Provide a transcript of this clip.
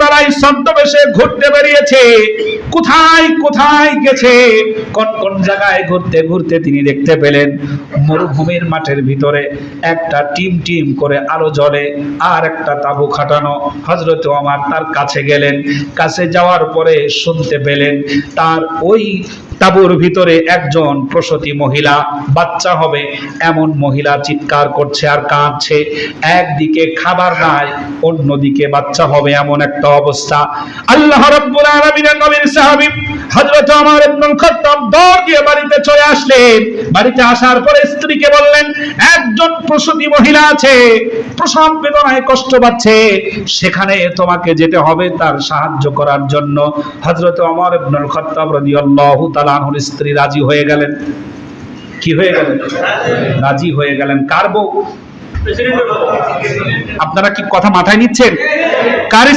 বেলায় ছদ্মবেশে ঘুরতে বেরিয়েছে। কোথায় কোথায় গেছে, কোন কোন জায়গায় ঘুরতে ঘুরতে তিনি দেখতে পেলেন মরুভূমির মাঠের ভিতরে একটা টিম টিম করে আলো জ্বলে আর একটা তাঁবু খাটানো। হযরত ওমর তার কাছে গেলেন, কাছে যাওয়ার পরে শুনতে পেলেন তার ওই তাঁবুর ভিতরে একজন প্রসূতি মহিলা, বাচ্চা হবে এমন মহিলা চিৎকার করছে আর কাঁদছে। একদিকে খাবার নাই, অন্যদিকে বাচ্চা হবে এমন একটা অবস্থা। আল্লাহ রাব্বুল আলামিনের নবীর সাহাবী হযরত ওমর ইবনুল খাত্তাব দৌড় দিয়ে বাড়িতে চলে আসলেন। বাড়িতে আসার পরে স্ত্রীকে বললেন, একজন প্রসূতি মহিলা আছে, প্রসব বেদনায় কষ্ট পাচ্ছে, সেখানে তোমাকে যেতে হবে তার সাহায্য করার জন্য। হযরত ওমর ইবনুল খাত্তাব রাদিয়াল্লাহু তাআলা আনহুর স্ত্রী রাজি হয়ে গেলেন। কি হয়ে গেলেন? রাজি হয়ে গেলেন। কার বউ? আপনারা কি কথা মাথায় নিচ্ছেন? কার